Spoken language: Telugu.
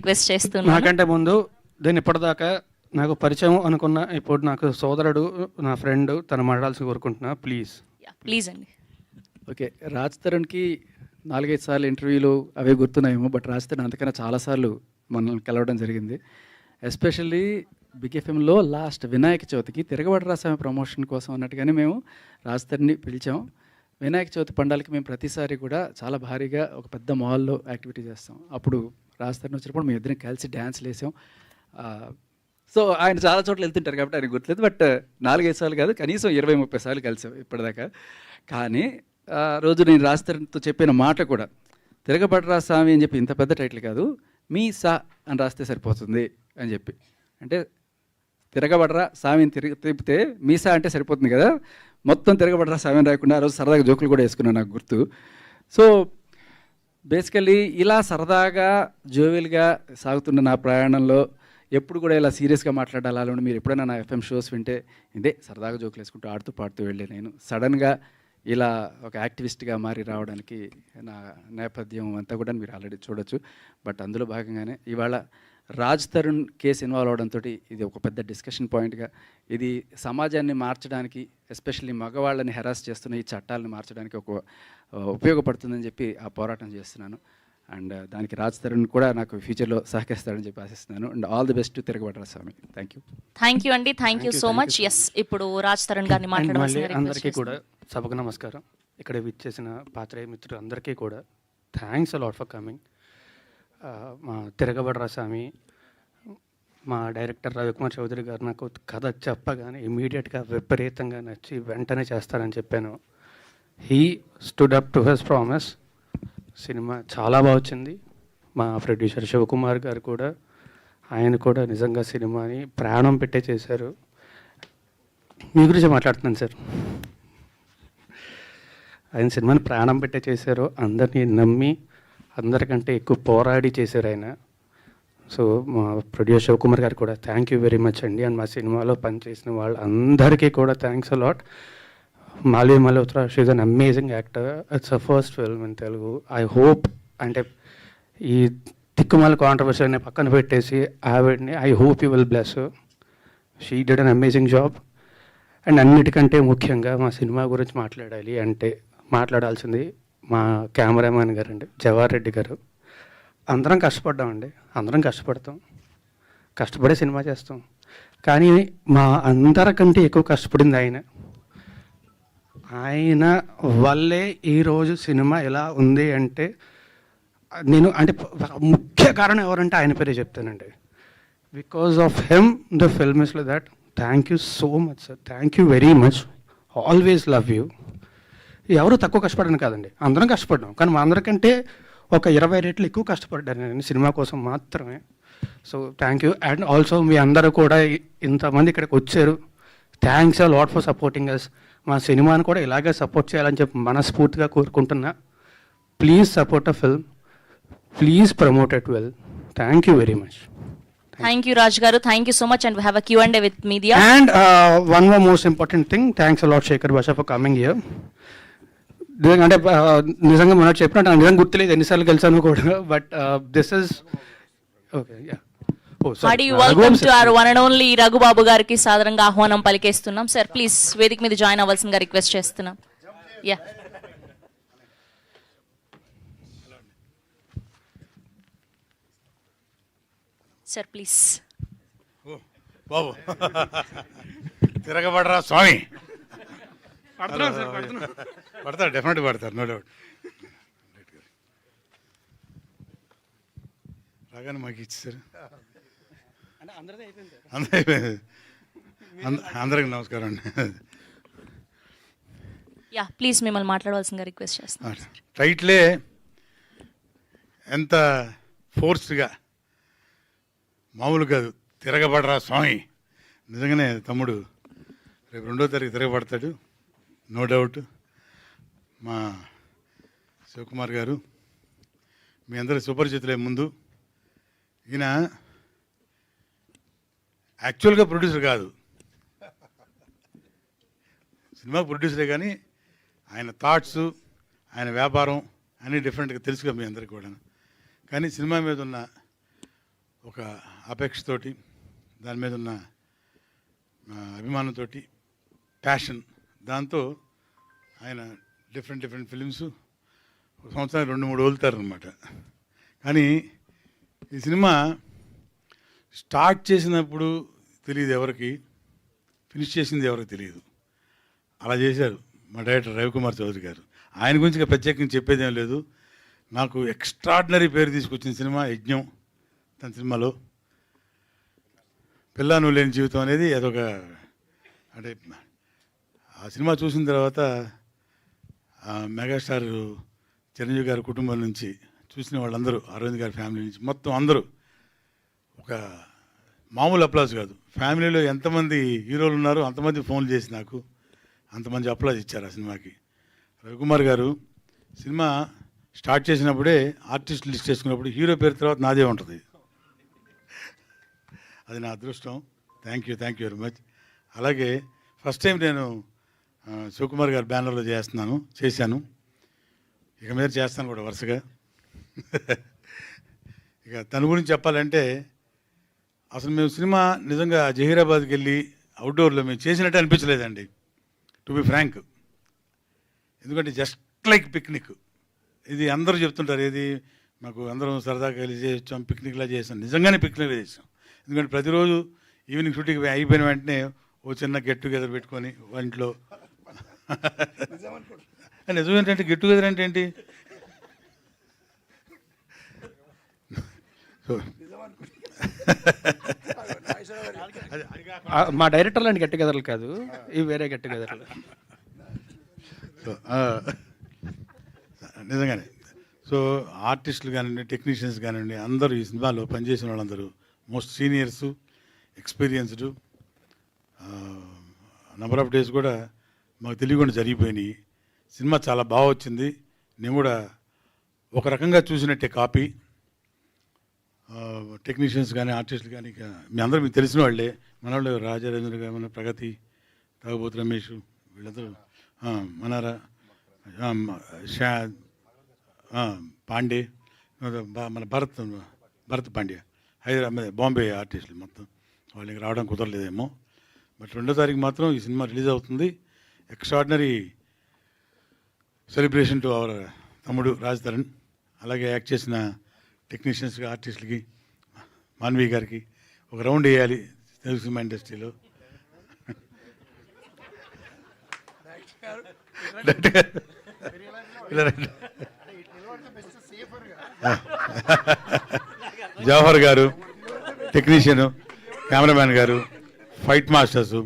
రిక్వెస్ట్ చేస్తున్నాను. నాకంటే ముందు దీన్ని ఇప్పటిదాకా నాకు పరిచయం అనుకున్న ఇప్పుడు నాకు సోదరుడు, నా ఫ్రెండ్, తను మాట్లాడాల్సి కోరుకుంటున్నా. ప్లీజ్ అండి. ఓకే, రాజ్ తరుణ్కి 4-5 సార్లు ఇంటర్వ్యూలు అవే గుర్తున్నాయేమో, బట్ రాజ్ తరుణ్ అంతకన్నా చాలాసార్లు మనల్ని కలవడం జరిగింది. ఎస్పెషల్లీ బిగ్ ఎఫ్ఎంలో లాస్ట్ వినాయక చవితికి తిరగబడి రాసామే ప్రమోషన్ కోసం అన్నట్టుగానే మేము రాజ్ తరుణ్ని పిలిచాం. వినాయక చవితి పండాలకి మేము ప్రతిసారి కూడా చాలా భారీగా ఒక పెద్ద మాల్లో యాక్టివిటీ చేస్తాం. అప్పుడు రాజ్ తరుణ్ వచ్చినప్పుడు మేము ఇద్దరం కలిసి డ్యాన్స్లు వేసాం. సో ఆయన చాలా చోట్ల వెళ్తుంటారు కాబట్టి ఆయన గుర్తులేదు, బట్ 4-5 సార్లు కాదు, కనీసం 20-30 సార్లు కలిసాం ఇప్పటిదాకా. కానీ రోజు నేను రాజ్ తరుణ్తో చెప్పిన మాట కూడా, తిరగబడ్రా స్వామి అని చెప్పి ఇంత పెద్ద టైటిల్ కాదు, మీ సా అని రాస్తే సరిపోతుంది అని చెప్పి. అంటే తిరగబడ్రా స్వామిని తిప్పితే మీసా అంటే సరిపోతుంది కదా, మొత్తం తిరగబడ్రా స్వామిని రాకుండా ఆ రోజు సరదాగా జోకులు కూడా వేసుకున్నాను, నాకు గుర్తు. సో బేసికల్లీ ఇలా సరదాగా జోవియల్గా సాగుతున్న నా ప్రయాణంలో ఎప్పుడు కూడా ఇలా సీరియస్గా మాట్లాడాలి అలా మీరు ఎప్పుడైనా నా ఎఫ్ఎం షోస్ వింటే ఇదే సరదాగా జోకులు వేసుకుంటూ ఆడుతూ పాడుతూ వెళ్ళే నేను సడన్గా ఇలా ఒక యాక్టివిస్ట్గా మారి రావడానికి నా నేపథ్యం అంతా కూడా మీరు ఆల్రెడీ చూడొచ్చు. బట్ అందులో భాగంగానే ఇవాళ రాజ్ తరుణ్ కేసు ఇన్వాల్వ్ అవడంతో ఇది ఒక పెద్ద డిస్కషన్ పాయింట్గా, ఇది సమాజాన్ని మార్చడానికి, ఎస్పెషల్లీ మగవాళ్ళని హెరాస్ చేస్తున్న ఈ చట్టాలను మార్చడానికి ఒక ఉపయోగపడుతుందని చెప్పి ఆ పోరాటం చేస్తున్నాను. అండ్ దానికి రాజ్ తరుణ్ కూడా నాకు ఫ్యూచర్లో సహకరిస్తాడని చెప్పి ఆశిస్తున్నాను. And all the best Tiragabadara Saami. Thank you అండి. Thank you so much. Yes, ఇప్పుడు రాజ్ తరుణ్ గారిని మాట్లాడాల్సిందిగా అందరికీ కూడా సభకు నమస్కారం. ఇక్కడ విచ్చేసిన పాత్రేయ మిత్రులు అందరికీ కూడా thanks a lot for coming. మా తిరగబడ్రా స్వామి, మా డైరెక్టర్ రవికుమార్ చౌదరి గారు నాకు కథ చెప్పగానే ఇమీడియట్గా విపరీతంగా నచ్చి వెంటనే చేస్తారని చెప్పాను. He stood up to his promise. Cinema చాలా బాగా వచ్చింది. మా ప్రొడ్యూసర్ శివకుమార్ గారు కూడా, ఆయన కూడా నిజంగా సినిమాని ప్రాణం పెట్టే చేశారు. మీ గురించి మాట్లాడుతున్నాను సార్. ఆయన సినిమాని ప్రాణం పెట్టే చేశారు, అందరినీ నమ్మి అందరికంటే ఎక్కువ పోరాడి చేశారు ఆయన. సో మా ప్రొడ్యూసర్ శివకుమార్ గారు కూడా థ్యాంక్ యూ వెరీ మచ్ అండి. అండ్ మా సినిమాలో పనిచేసిన వాళ్ళందరికీ కూడా thanks a lot. Malvi Malhotra, she is an amazing actor. It's a first film in Telugu. I hope, అంటే ఈ తిక్కుమాల కాంట్రవర్సీని పక్కన పెట్టేసి ఆవిడ్ని I hope you will bless. She did an amazing job. And అన్నిటికంటే ముఖ్యంగా మా సినిమా గురించి మాట్లాడాలి అంటే మాట్లాడాల్సింది మా కెమెరామ్యాన్ గారు అండి, జవహర్ రెడ్డి గారు. అందరం కష్టపడ్డామండి, అందరం కష్టపడతాం, కష్టపడే సినిమా చేస్తాం. కానీ మా అందరికంటే ఎక్కువ కష్టపడింది ఆయన. ఆయన వల్లే ఈరోజు సినిమా ఎలా ఉంది అంటే నేను అంటే ముఖ్య కారణం ఎవరంటే ఆయన పేరే చెప్తానండి. Because of him the film is like that. Thank you so much sir, thank you very much. Always love you. ఎవరు తక్కువ కష్టపడను కాదండి, అందరం కష్టపడ్డాం. కానీ మా అందరికంటే ఒక 20 రెట్లు ఎక్కువ కష్టపడ్డాను నేను సినిమా కోసం మాత్రమే. So thank you. And also మీ అందరూ కూడా ఇంతమంది ఇక్కడికి వచ్చారు. Thanks a lot for supporting us. మా సినిమాని కూడా ఇలాగే సపోర్ట్ చేయాలని చెప్పి మనస్ఫూర్తిగా కోరుకుంటున్నా. Please support a film, please promote it well. Thank you very much. Thank you Raj గారు. Thank you so much. And we have a Q&A with media. And one more most important thing, thanks a lot Shekhar Basha for coming here. అంటే నిజంగా మనం చెప్పినట్టు నాకు నిజంగా గుర్తులేదు ఎన్నిసార్లు కలిసాను కూడా. But this is okay. Ya, welcome to our one and only Raghubabu గారికి సాదరంగా ఆహ్వానం పలికేస్తున్నాం. సార్ ప్లీజ్ వేదిక మీద జాయిన్ అవ్వాల్సిందిగా రిక్వెస్ట్ చేస్తున్నాం. Ya sir please. బాబు తిరగబడరా స్వామి. పడతారు, డెఫినెట్గా పడతారు, నో డౌట్. రాగానే మాకు ఇచ్చేసారు. అందరికి నమస్కారం అండి. యా ప్లీజ్ మిమ్మల్ని మాట్లాడవలసిందిగా రిక్వెస్ట్ చేస్తాను. టైటిలే ఎంత ఫోర్స్గా, మామూలు కాదు, తిరగబడరా స్వామి. నిజంగానే తమ్ముడు రేపు 2వ తారీఖు తిరగబడతాడు, నో డౌట్. మా శివకుమార్ గారు మీ అందరి సుపరిచితులే. ముందు ఈయన యాక్చువల్గా ప్రొడ్యూసర్ కాదు, సినిమా ప్రొడ్యూసరే, కానీ ఆయన థాట్స్, ఆయన వ్యాపారం అన్నీ డిఫరెంట్గా తెలుసుగా మీ అందరికీ కూడా. కానీ సినిమా మీద ఉన్న ఒక అపేక్షతోటి దాని మీద ఉన్న అభిమానంతో ప్యాషన్ దాంతో ఆయన డిఫరెంట్ ఫిలిమ్స్ ఒక సంవత్సరానికి 2-3 వదులుతారనమాట. కానీ ఈ సినిమా స్టార్ట్ చేసినప్పుడు తెలియదు ఎవరికి, ఫినిష్ చేసింది ఎవరికి తెలియదు. అలా చేశారు మా డైరెక్టర్ రవికుమార్ చౌదరి గారు. ఆయన గురించి ఇక ప్రత్యేకంగా చెప్పేదేం లేదు. నాకు ఎక్స్ట్రాడినరీ పేరు తీసుకొచ్చిన సినిమా యజ్ఞం. తన సినిమాలో పిల్ల నువ్వు లేని జీవితం అనేది అదొక, అంటే ఆ సినిమా చూసిన తర్వాత మెగాస్టార్ చిరంజీవి గారి కుటుంబం నుంచి చూసిన వాళ్ళందరూ, అరవింద్ గారి ఫ్యామిలీ నుంచి మొత్తం అందరూ ఒక మామూలు అప్లాజ్ కాదు. ఫ్యామిలీలో ఎంతమంది హీరోలు ఉన్నారో అంతమంది ఫోన్లు చేసి నాకు అంతమంది అప్లాజ్ ఇచ్చారు ఆ సినిమాకి. రవికుమార్ గారు సినిమా స్టార్ట్ చేసినప్పుడే ఆర్టిస్ట్ లిస్ట్ చేసుకున్నప్పుడు హీరో పేరు తర్వాత నాదే ఉంటుంది. అది నా అదృష్టం. Thank you very much. అలాగే ఫస్ట్ టైం నేను శివకుమార్ గారి బ్యానర్లో చేశాను. ఇక మీద చేస్తాను కూడా వరుసగా. ఇక తన గురించి చెప్పాలంటే అసలు మేము సినిమా నిజంగా జహీరాబాద్కి వెళ్ళి అవుట్డోర్లో మేము చేసినట్టు అనిపించలేదండి, టు బి ఫ్రాంక్. ఎందుకంటే జస్ట్ లైక్ పిక్నిక్. ఇది అందరూ చెప్తుంటారు, ఏది మాకు అందరం సరదాగా వెళ్ళి చేసాం, పిక్నిక్లా చేసాం. నిజంగానే పిక్నిక్లా చేసాం. ఎందుకంటే ప్రతిరోజు ఈవినింగ్ షూటింగ్ అయిపోయిన వెంటనే ఓ చిన్న గెట్ టుగెదర్ పెట్టుకొని ఇంట్లో. నిజం ఏంటంటే గెట్ టుగెదర్ అంటే ఏంటి? మా డైరెక్టర్ లాంటి గెట్ టుగెదర్లు కాదు, ఇవి వేరే గెట్ టుగెదర్లు. నిజంగానే. సో ఆర్టిస్టులు కానివ్వండి, టెక్నీషియన్స్ కానివ్వండి, అందరూ ఈ సినిమాలో పనిచేసిన వాళ్ళందరూ most seniors, experienced. Number of days కూడా మాకు తెలియకుండా జరిగిపోయినాయి. సినిమా చాలా బాగా వచ్చింది. నేను కూడా ఒక రకంగా చూసినట్టే కాపీ. టెక్నీషియన్స్ కానీ ఆర్టిస్టులు కానీ మీ అందరూ మీకు తెలిసిన వాళ్ళే. మన వాళ్ళు రాజారేంద్ర గారు, మన ప్రగతి, తాగుబోతు రమేష్, వీళ్ళందరూ మనారా, పాండే, మన భరత్ పాండ్య, హైదరాబాద్ బాంబే ఆర్టిస్టులు మొత్తం. వాళ్ళకి రావడం కుదరలేదేమో. బట్ 2వ తారీఖు మాత్రం ఈ సినిమా రిలీజ్ అవుతుంది. ఎక్స్ట్రాడినరీ సెలబ్రేషన్ టు అవర్ తమ్ముడు రాజ్ తరుణ్. అలాగే యాక్ట్ చేసిన టెక్నీషియన్స్కి, ఆర్టిస్టులకి, మాన్వి గారికి ఒక రౌండ్ వేయాలి తెలుగు సినిమా ఇండస్ట్రీలో. జవహర్ గారు టెక్నీషియను, కెమెరామ్యాన్ గారు, ఫైట్ మాస్టర్సు,